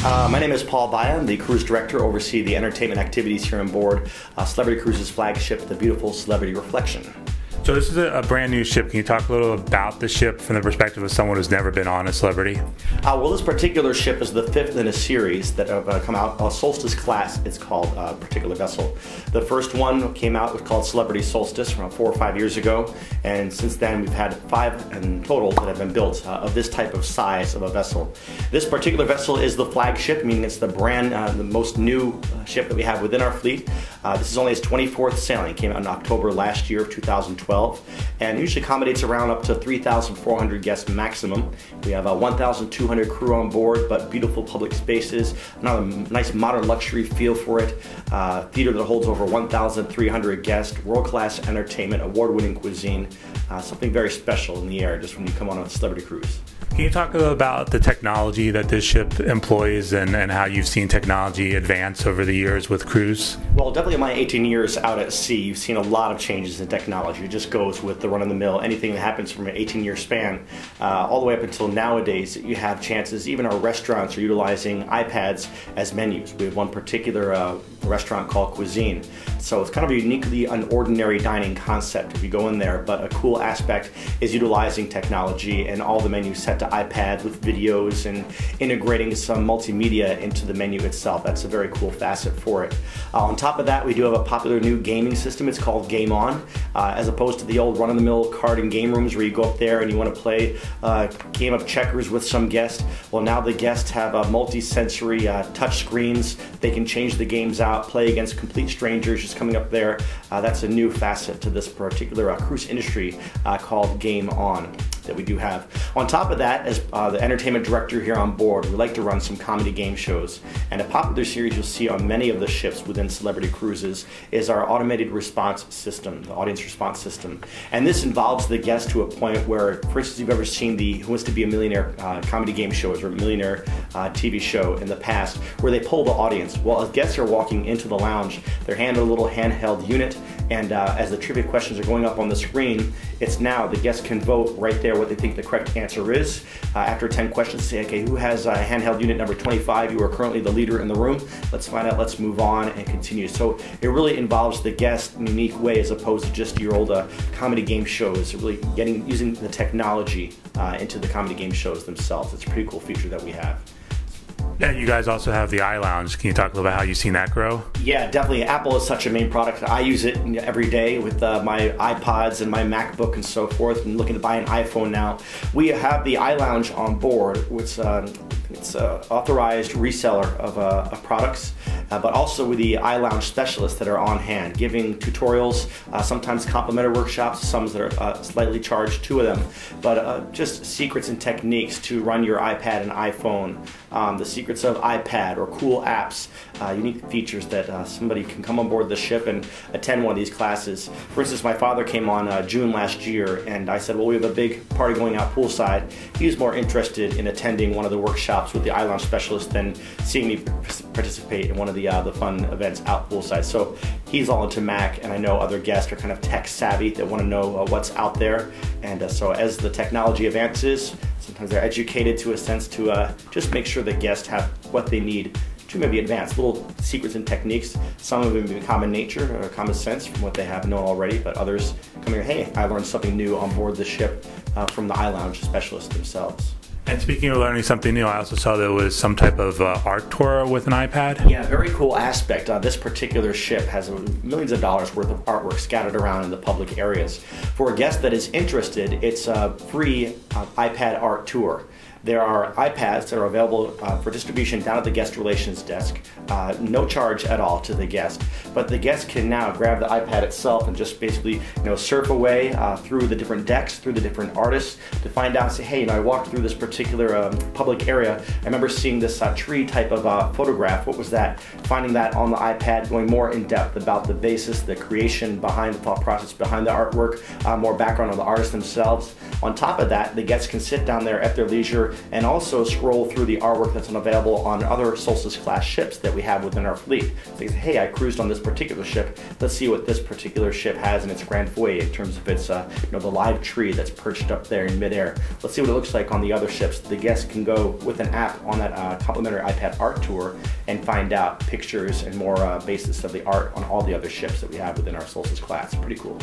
My name is Paul Baya. I'm the cruise director, oversee the entertainment activities here on board Celebrity Cruises flagship, the beautiful Celebrity Reflection. So this is a brand new ship. Can you talk a little about the ship from the perspective of someone who's never been on a Celebrity? Well, this particular ship is the fifth in a series that have come out. Solstice class, it's called, a particular vessel. The first one came out, was called Celebrity Solstice around 4 or 5 years ago, and since then we've had 5 in total that have been built of this type of size of a vessel. This particular vessel is the flagship, meaning it's the the most new ship that we have within our fleet. This is only its 24th sailing. It came out in October last year of 2012. And usually accommodates around up to 3,400 guests maximum. We have 1,200 crew on board, but beautiful public spaces, another nice modern luxury feel for it. Theater that holds over 1,300 guests, world-class entertainment, award-winning cuisine, something very special in the air just when you come on a Celebrity cruise. Can you talk a little about the technology that this ship employs and how you've seen technology advance over the years with cruise? Well, definitely in my 18 years out at sea, you've seen a lot of changes in technology. It just goes with the run-of-the-mill. Anything that happens from an 18-year span, all the way up until nowadays, you have chances. Even our restaurants are utilizing iPads as menus. We have one particular restaurant called Cuisine. So it's kind of a uniquely unordinary dining concept if you go in there, but a cool aspect is utilizing technology and all the menus set to iPad with videos and integrating some multimedia into the menu itself. That's a very cool facet for it. On top of that, we do have a popular new gaming system. It's called Game On. As opposed to the old run-of-the-mill card and game rooms where you go up there and you want to play a game of checkers with some guest. Well, now the guests have multi-sensory touch screens. They can change the games out, play against complete strangers just coming up there. That's a new facet to this particular cruise industry called Game On that we do have. On top of that, as the entertainment director here on board, we like to run some comedy game shows. And a popular series you'll see on many of the ships within Celebrity Cruises is our automated response system, the audience response system. And this involves the guest to a point where, for instance, you've ever seen the Who Wants to Be a Millionaire comedy game shows or Millionaire TV show in the past, where they poll the audience. Well, as guests are walking into the lounge, they're handed a little handheld unit, and as the trivia questions are going up on the screen, it's now the guests can vote right there what they think the correct answer is. After 10 questions, say, okay, who has handheld unit number 25? You are currently the leader in the room. Let's find out, let's move on and continue. So it really involves the guest in a unique way as opposed to just your old comedy game shows, really using the technology into the comedy game shows themselves. It's a pretty cool feature that we have. Yeah, you guys also have the iLounge. Can you talk a little about how you've seen that grow? Yeah, definitely. Apple is such a main product. I use it every day with my iPods and my MacBook and so forth, and looking to buy an iPhone now. We have the iLounge on board, which it's an authorized reseller of products, but also with the iLounge specialists that are on hand, giving tutorials, sometimes complimentary workshops, some that are slightly charged, 2 of them, but just secrets and techniques to run your iPad and iPhone, the secrets of iPad or cool apps, unique features that somebody can come on board the ship and attend one of these classes. For instance, my father came on June last year, and I said, well, we have a big party going out poolside. He was more interested in attending one of the workshops with the iLounge specialist than seeing me participate in one of the fun events out poolside. So he's all into Mac, and I know other guests are kind of tech savvy that want to know what's out there. And so as the technology advances, sometimes they're educated to a sense to just make sure the guests have what they need to maybe advance. Little secrets and techniques. Some of them be common nature or common sense from what they have known already, but others come here, hey, I learned something new on board the ship from the iLounge specialists themselves. And speaking of learning something new, I also saw there was some type of art tour with an iPad. Yeah, very cool aspect. This particular ship has millions of dollars worth of artwork scattered around in the public areas. For a guest that is interested, it's a free iPad art tour. There are iPads that are available for distribution down at the guest relations desk, no charge at all to the guest. But the guest can now grab the iPad itself and just basically, surf away through the different decks, through the different artists to find out. Say, hey, I walked through this particular public area. I remember seeing this tree type of photograph. What was that? Finding that on the iPad, going more in depth about the basis, the creation behind the thought process behind the artwork, more background on the artists themselves. On top of that, the guests can sit down there at their leisure and also scroll through the artwork that's available on other Solstice class ships that we have within our fleet. So you say, hey, I cruised on this particular ship. Let's see what this particular ship has in its grand foyer in terms of its, the live tree that's perched up there in midair. Let's see what it looks like on the other ships. The guests can go with an app on that complimentary iPad art tour and find out pictures and more basis of the art on all the other ships that we have within our Solstice class. Pretty cool.